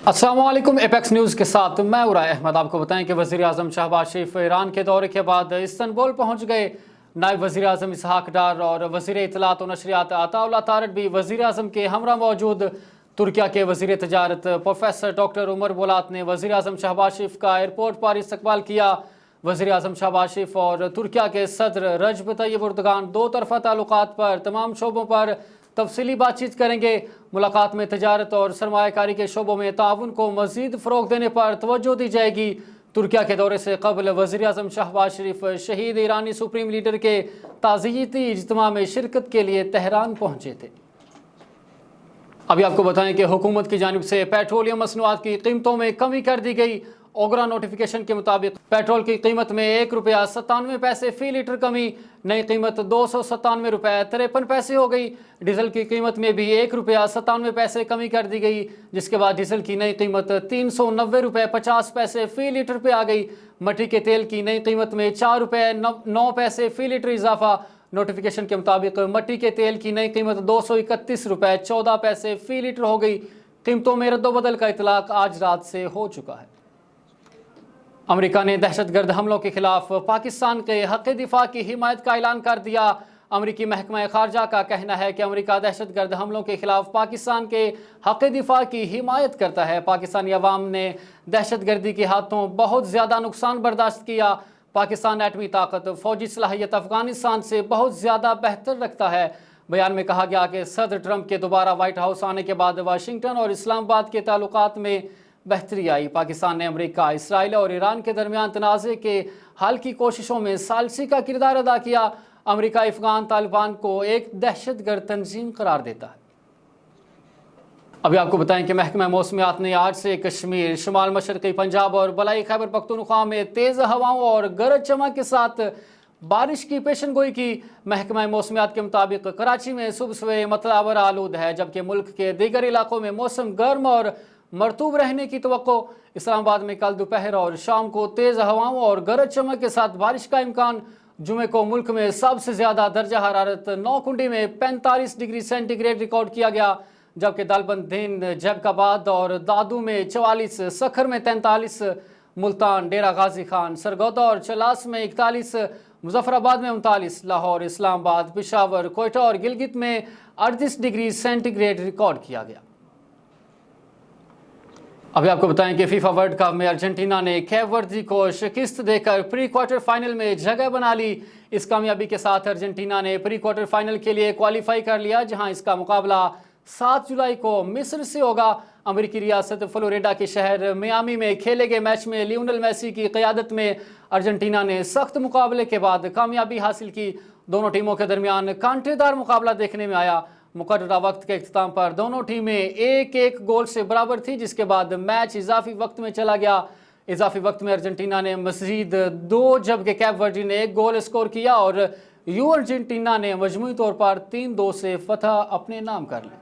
अस्सलाम वालेकुम। Apex news के साथ मैं उराय अहमद। आपको बताएं कि वज़ीर आज़म शहबाज शरीफ ईरान के दौरे के बाद इस्तांबुल पहुंच गए। नायब वज़ीर आज़म इसहाक डार और वज़ीर इत्तलात और नशरियात अताउल्लाह तारड़ भी वज़ीर आज़म के हमरा मौजूद। तुर्किया के वज़ीर तजारत प्रोफेसर डॉक्टर उमर बोलात ने वज़ीर आज़म शहबाज शरीफ का एयरपोर्ट पर इस्तकबाल किया। वज़ीर आज़म शहबाज शरीफ और तुर्किया के सदर रजब तय्यब एर्दोगान दो तरफ़ा ताल्लुकात पर तमाम शोबों पर तफसीली बातचीत करेंगे। मुलाकात में तजारत और सरमायाकारी के शोबों में ताउन को मज़ीद फ़रोग़ देने पर तवज्जो दी जाएगी। तुर्किया के दौरे से कबल वज़ीर आज़म शहबाज शरीफ शहीद ईरानी सुप्रीम लीडर के ताज़ियती इज्तिमा में शिरकत के लिए तेहरान पहुँचे थे। अभी आपको बताएं कि हुकूमत की जानिब से पेट्रोलियम मसनूआत की कीमतों में कमी कर दी गई। ओगरा नोटिफिकेशन के मुताबिक पेट्रोल की कीमत में ₹1.97 फ़ी लीटर कमी, नई कीमत ₹297.53 हो गई। डीजल की कीमत में भी ₹1.97 कमी कर दी गई, जिसके बाद डीजल की नई कीमत ₹390.50 फ़ी लीटर पे आ गई। मट्टी के तेल की नई कीमत में ₹4.09 फ़ी लीटर इजाफा। नोटिफिकेशन के मुताबिक मट्टी के तेल की नई कीमत ₹231.14 फ़ी लीटर हो गई। कीमतों में रद्दोबदल का इतलाक आज रात से हो चुका है। अमेरिका ने दहशतगर्द हमलों के खिलाफ पाकिस्तान के हक़ दिफा की हिमायत का ऐलान कर दिया। अमेरिकी महकमा खारजा का कहना है कि अमेरिका दहशतगर्द हमलों के खिलाफ पाकिस्तान के हक़ दिफा की हिमायत करता है। पाकिस्तानी अवाम ने दहशतगर्दी के हाथों बहुत ज़्यादा नुकसान बर्दाश्त किया। पाकिस्तान एटमी ताकत फ़ौजी सलाहियत अफगानिस्तान से बहुत ज़्यादा बेहतर रखता है। बयान में कहा गया कि सदर ट्रंप के दोबारा वाइट हाउस आने के बाद वाशिंगटन और इस्लामाबाद के ताल्लुकात में बेहतरी आई। पाकिस्तान ने अमेरिका, इसराइल और ईरान के दरमियान तनाज़े के हल की कोशिशों में सालसी का किरदार अदा किया। अमेरिका अफगान तालिबान को एक दहशतगर्द तंजीम करार देता है। अभी आपको बताएं कि महकमा मौसमियात ने आज से कश्मीर, शुमाल मशरक़ी पंजाब और बलाई खैबर पख्तूनख्वा में तेज़ हवाओं और गरज चमक के साथ बारिश की पेशन गोई की। महकमा मौसमियात के मुताबिक कराची में सुबह सुबह मतलावर आलूद है, जबकि मुल्क के दीगर इलाकों में मौसम गर्म और मरतूब रहने की तवक्को। इस्लामाबाद में कल दोपहर और शाम को तेज़ हवाओं और गरज चमक के साथ बारिश का इम्कान। जुमे को मुल्क में सबसे ज़्यादा दर्जा हरारत नौकुंडी में 45 डिग्री सेंटीग्रेड रिकॉर्ड किया गया, जबकि दालबंदीन, जैकबाद और दादू में 44, सखर में 43, मुल्तान, डेरा गाजी खान, सरगोदा और चलास में 41, मुजफ्फराबाद में 39, लाहौर, इस्लामाबाद, पेशावर, कोयटा और गिलगित में 38 डिग्री सेंटीग्रेड रिकॉर्ड किया गया। अभी आपको बताएं कि फीफा वर्ल्ड कप में अर्जेंटीना ने कैप वर्दी को शिकस्त देकर प्री क्वार्टर फाइनल में जगह बना ली। इस कामयाबी के साथ अर्जेंटीना ने प्री क्वार्टर फाइनल के लिए क्वालिफाई कर लिया, जहां इसका मुकाबला 7 जुलाई को मिस्र से होगा। अमेरिकी रियासत फ्लोरिडा के शहर मियामी में खेले गए मैच में लियोनेल मेसी की क़यादत में अर्जेंटीना ने सख्त मुकाबले के बाद कामयाबी हासिल की। दोनों टीमों के दरमियान कांटेदार मुकाबला देखने में आया। मुकर्ररा वक्त के इख्तिताम पर दोनों टीमें 1-1 गोल से बराबर थी, जिसके बाद मैच इजाफी वक्त में चला गया। इजाफी वक्त में अर्जेंटीना ने मज़ीद 2, जबकि कैप वर्दी ने 1 गोल स्कोर किया और अर्जेंटीना ने मजमूई तौर पर 3-2 से फतह अपने नाम कर ली।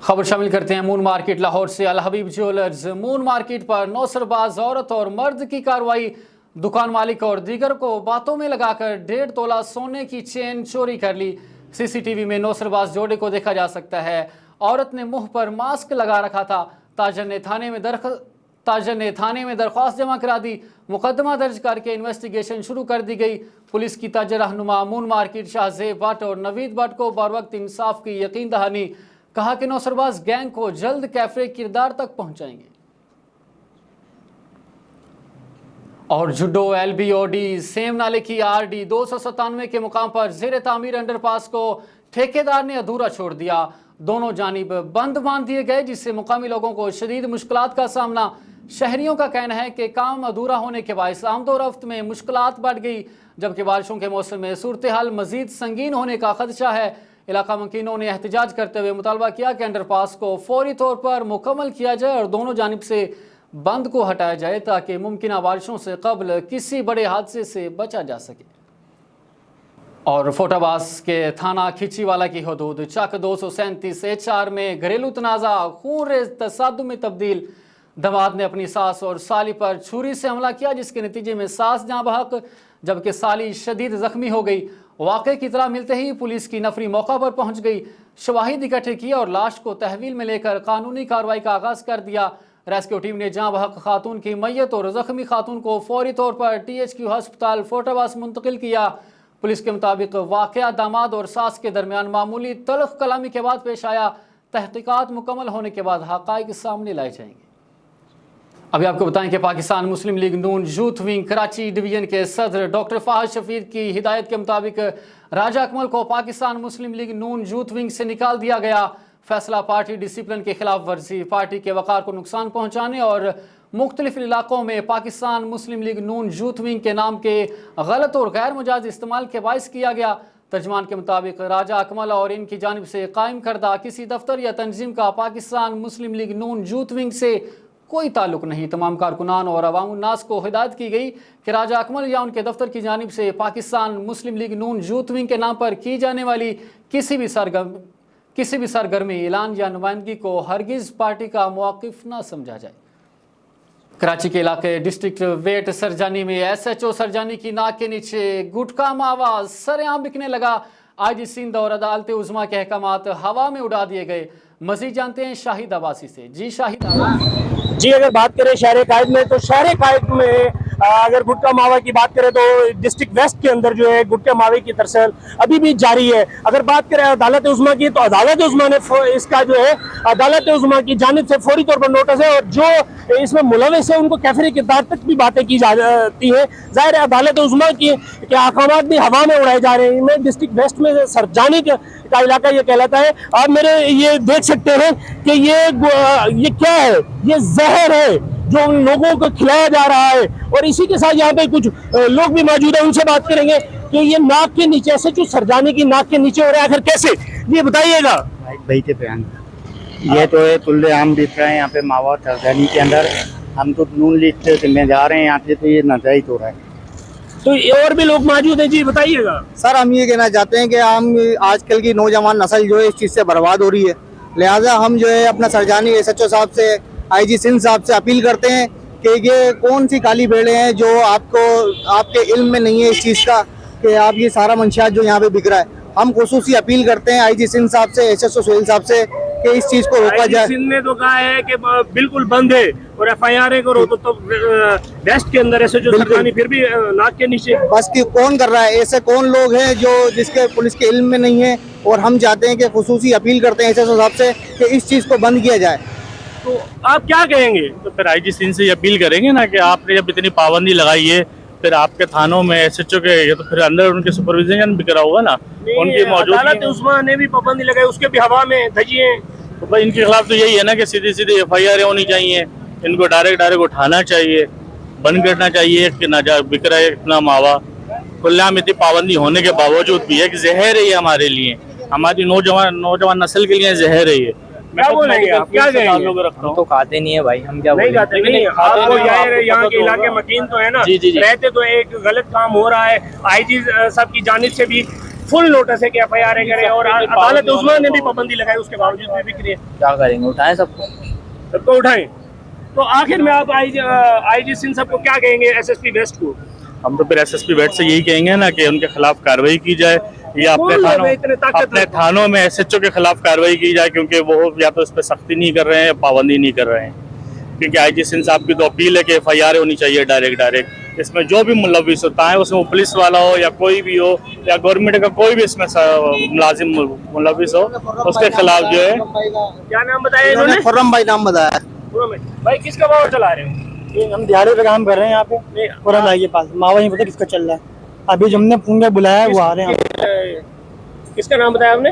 खबर शामिल करते हैं मून मार्केट लाहौर से। अल हबीब ज्वेलर्स मून मार्केट पर नौसरबाज औरत और मर्द की कार्रवाई। दुकान मालिक और दीगर को बातों में लगाकर 1.5 तोला सोने की चेन चोरी कर ली। सीसीटीवी में नौसरबाज जोड़े को देखा जा सकता है। औरत ने मुंह पर मास्क लगा रखा था। ताजर ने थाने में दरख्वास्त जमा करा दी। मुकदमा दर्ज करके इन्वेस्टिगेशन शुरू कर दी गई। पुलिस की ताजर रहनुमा मून मार्केट शाहजेब भट्ट और नवीद भट्ट को बर वक्त इंसाफ की यकीन दहानी। कहा कि नौसरबाज गैंग को जल्द कैफरे किरदार तक पहुंचाएंगे। और जुड्डो LBOD सेम नाले की RD 297 के मुकाम पर ज़ेर तामीर अंडरपास को ठेकेदार ने अधूरा छोड़ दिया। दोनों जानिब बंद बांध दिए गए, जिससे मुकामी लोगों को शदीद मुश्किलात का सामना। शहरियों का कहना है कि काम अधूरा होने के बायस आमदोरफ्त में मुश्किलात बढ़ गई, जबकि बारिशों के मौसम में सूरत हाल मजीद संगीन होने का खदशा है। इलाका मकीनों ने एहतजाज करते हुए मुतालबा किया कि अंडरपास को फौरी तौर पर मुकम्मल किया जाए और दोनों जानिब से बंद को हटाया जाए, ताकि मुमकिन बारिशों से कबल किसी बड़े हादसे से बचा जा सके। और फोटाबास के थाना खिचीवाला की हदूद चक 237 HR में घरेलू तनाज़ा खून रेज़ तसादुम में तब्दील। दमाद ने अपनी सास और साली पर छुरी से हमला किया, जिसके नतीजे में सास जाँ बहक, जबकि साली शदीद जख्मी हो गई। वाक़े की इतला मिलते ही पुलिस की नफरी मौका पर पहुंच गई, शवाहिद इकट्ठे किए और लाश को तहवील में लेकर कानूनी कार्रवाई का आगाज कर दिया। रेस्क्यू टीम ने जाँ बहक खातून की मैयत और जख्मी खातून को फौरी तौर पर THQ अस्पताल फोर्टावास मुंतकिल किया। पुलिस के मुताबिक वाक़या दामाद और सास के दरमियान मामूली तल्ख कलामी के बाद पेश आया। तहकीकात मुकम्मल होने के बाद हक़ाइक़ सामने लाए जाएंगे। अभी आपको बताएं कि पाकिस्तान मुस्लिम लीग नून यूथ विंग कराची डिवीजन के सदर डॉक्टर फाहद शफीर की हिदायत के मुताबिक राजा अकमल को पाकिस्तान मुस्लिम लीग नून यूथ विंग से निकाल दिया गया। फैसला पार्टी डिसिप्लिन के खिलाफ वर्जी, पार्टी के वक़ार को नुकसान पहुँचाने और मुख्तलिफ इलाकों में पाकिस्तान मुस्लिम लीग नून यूथ विंग के नाम के गलत और गैर मुजाज इस्तेमाल के बायस किया गया। तर्जमान के मुताबिक राजा अकमल और इनकी जानिब से कायम करदा किसी दफ्तर या तंजीम का पाकिस्तान मुस्लिम लीग नून यूथ विंग से कोई ताल्लुक नहीं। तमाम कारकुनान और अवाम नास को हिदायत की गई कि राजा अकमल या उनके दफ्तर की जानिब से पाकिस्तान मुस्लिम लीग नून यूथ विंग के नाम पर की जाने वाली किसी भी सरगर्मी, ऐलान या नुमाइंदगी को हरगिज़ पार्टी का मौक़िफ़ न समझा जाए। कराची के इलाके डिस्ट्रिक्ट वेट सरजानी में SHO सरजानी की नाक के नीचे गुटखा मावा सरेआम बिकने लगा। IG सिंध और अदालत उज़्मा के अहकामात हवा में उड़ा दिए गए। मज़ीद जानते हैं शाहिद अब्बासी से। जी शाहिद। जी, अगर बात करें शहर कायद में, तो शहर कायद में अगर गुटखा मावा की बात करें तो डिस्ट्रिक्ट वेस्ट के अंदर जो है गुटखा मावे की तरसल अभी भी जारी है। अगर बात करें अदालत उज़्मा की, तो अदालत उज़्मा ने इसका जो है अदालत उज़्मा की जानिब से फौरी तौर पर नोटिस है और जो इसमें मुलविस है उनको कैफरे किरदार तक भी बातें की जाती है। जाहिर है अदालत उज़्मा की अहकामात भी हवा में उड़ाए जा रहे हैं। इनमें डिस्ट्रिक्ट वेस्ट में सरजानी का इलाका ये कहलाता है। आप मेरे ये देख सकते हैं कि ये क्या है, ये जहर है जो उन लोगों को खिलाया जा रहा है। और इसी के साथ यहाँ पे कुछ लोग भी मौजूद हैं, उनसे बात करेंगे कि ये नाक के नीचे ऐसे जो सरजानी की नाक के नीचे हो रहा है, आखिर कैसे, ये बताइएगा। भाई के बयान ये तो है तुल्ले आम बिक रहे हैं यहाँ पे मावा सरजानी के अंदर। हम तो नून लीग से में जा रहे हैं यहाँ से, तो ये नाजायज हो रहा है। तो और भी लोग मौजूद हैं, जी बताइएगा। सर हम ये कहना चाहते हैं कि हम आजकल की नौजवान नस्ल जो है इस चीज़ से बर्बाद हो रही है, लिहाजा हम जो है अपना सरजानी SHO साहब से, IG सिंध साहब से अपील करते हैं कि ये कौन सी काली भेड़ें हैं जो आपके इल्म में नहीं है इस चीज़ का कि आप ये सारा मंशियात जो यहाँ पे बिक रहा है। हम खुसूसी अपील करते हैं IG सिंध साहब से, SHO सोहेल साहब से कि इस चीज़ को रोका जाए। सिंध ने तो कहा है कि बिल्कुल बंद है और FIR करो तो वेस्ट के अंदर SHO सरजानी फिर भी नाक के नीचे। बस कि कौन कर रहा है, ऐसे कौन लोग हैं जो जिसके पुलिस के इल्म में नहीं है। और हम चाहते हैं कि खुसूसी अपील करते हैं SHO साहब से कि इस चीज़ को बंद किया जाए। तो आप क्या कहेंगे? तो फिर IG सिंध से अपील करेंगे ना कि आपने जब इतनी पाबंदी लगाई है, फिर आपके थानों में SHO के ये तो फिर अंदर उनके सुपरविजन भी करा होगा ना, उनकी मौजूदगी। अदालत उस्मान ने भी पाबंदी लगाई, उसके भी हवा में धजी है। तो भाई इनके खिलाफ तो यही है ना कि सीधी सीधी FIR होनी चाहिए, इनको डायरेक्ट उठाना चाहिए, बंद करना चाहिए कि ना बिक रहा है इतना मावा। खुलेआम इतनी पाबंदी होने के बावजूद भी एक जहर है ये हमारे लिए, हमारी नौजवान नस्ल के लिए जहर है ये। क्या बोलेंगे आप, क्या कहेंगे? हम तो खाते नहीं है भाई, हम क्या नहीं खाते नहीं। आपको यहाँ के इलाके मकीन तो है ना, रहते तो एक गलत काम हो रहा है। IG साहब की जानिब से भी फुल नोटिस है कि FIR करे और अदालत उस्मा ने भी पाबंदी लगाई, उसके बावजूद भी बिक रही है। क्या करेंगे, उठाएं सबको उठाएं। तो आखिर में आप IG सिंध साहब को क्या कहेंगे, SSP वेस्ट को? हम तो फिर SSP वेस्ट से यही कहेंगे ना कि उनके खिलाफ कार्रवाई की जाए, या अपने थानों में SHO के खिलाफ कार्रवाई की जाए, क्योंकि वो या तो इस पर सख्ती नहीं कर रहे हैं, पाबंदी नहीं कर रहे हैं। क्योंकि IG सिंध साहब की तो अपील है कि FIR होनी चाहिए डायरेक्ट। इसमें जो भी मुलविस होता है, उसमें वो पुलिस वाला हो या कोई भी हो या गवर्नमेंट का कोई भी इसमें मुलाजिम मुलविस हो, उसके खिलाफ जो है। क्या नाम बताया इन्होंने? खुर्रम भाई नाम बताया। भाई किसका मावा चला रहे हो? हम दिहाड़ी पे काम कर रहे हैं यहाँ पे खुर्रम भाई के पास। मावा नहीं पता किसका चल रहा है, अभी जो हमने पूंगे बुलाया है वो आ रहे हैं। किसका नाम बताया आपने?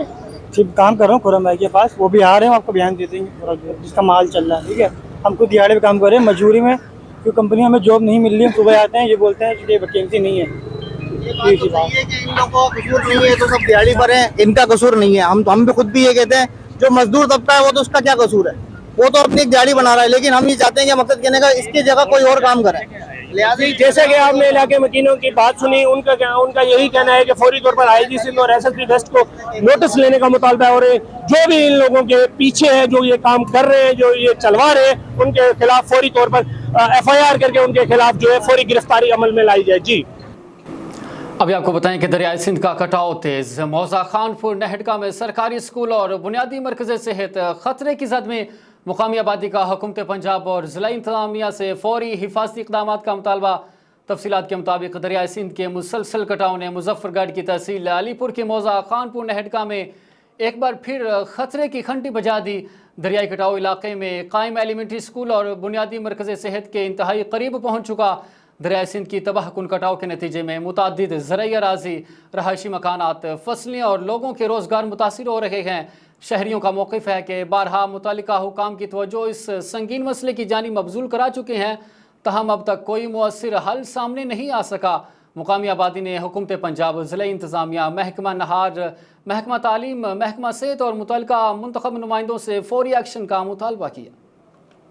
सिर्फ काम कर रहा हूँ खुर्रम भाई के पास, वो भी आ रहे हैं, आपको बयान दे देंगे जिसका माल चल रहा है। ठीक है, हम खुद दिहाड़ी पे काम कर रहे हैं मजदूरी में, क्योंकि कंपनियों में जॉब नहीं मिल रही है। सुबह आते हैं, ये बोलते हैं कि वैकेंसी नहीं है। ये कि इन लोगों का कसूर नहीं है तो सब दिहाड़ी पर है, इनका कसूर नहीं है। हम भी खुद भी ये कहते हैं, जो मजदूर तबका है वो तो उसका क्या कसूर है, वो तो अपनी दिहाड़ी बना रहा है। लेकिन हम ये चाहते हैं कि मकसद कहने का इसकी जगह कोई और काम करे। जैसे कि आपने इलाके मकीनों की बात सुनी, उनका यही कहना है कि फौरी तौर पर IG सिंध और SSP वेस्ट को नोटिस लेने का मुतालबा है और जो भी इन लोगों के पीछे है, जो ये काम कर रहे हैं, जो ये चलवा रहे हैं, उनके खिलाफ फौरी तौर पर FIR करके उनके खिलाफ जो है फौरी गिरफ्तारी अमल में लाई जाए। जी अभी आपको बताएं कि दरियाई सिंध का कटाव तेज। मौजा खानपुर नहडका में सरकारी स्कूल और बुनियादी मरकज़ सेहत खतरे की जद में। मुकामी आबादी का हुकूमत पंजाब और ज़िला इंतज़ामिया से फौरी हिफाजती इक़दाम का मुतालबा। तफसीलात के मुताबिक दरियाई सिंध के मुसलसल कटाव ने मुजफ्फरगढ़ की तहसील अलीपुर के मौजा खानपुर नहडका में एक बार फिर खतरे की घंटी बजा दी। दरियाई कटाव इलाके में कायम एलिमेंट्री स्कूल और बुनियादी मरकज़ सेहत के इंतहाई करीब पहुँच चुका। दरियाई सिंध की तबाहकुन कटाव के नतीजे में मुतादिद ज़रई अराज़ी, रहायशी मकानात, फसलें और लोगों के रोज़गार मुतासिर हो रहे हैं। शहरियों का मौक़िफ़ है कि बारहा मुतल्लिका हुकाम की तवज्जो इस संगीन मसले की जानी मबजूल करा चुके हैं, तहम अब तक कोई मुअस्सिर हल सामने नहीं आ सका। मुकामी आबादी ने हुकूमत पंजाब, ज़िला इंतज़ामिया, महकमा नहार, महकमा तालीम, महकमा सेहत और मुतल्लिका मुंतखब नुमाइंदों से फौरी एक्शन का मुतालबा किया।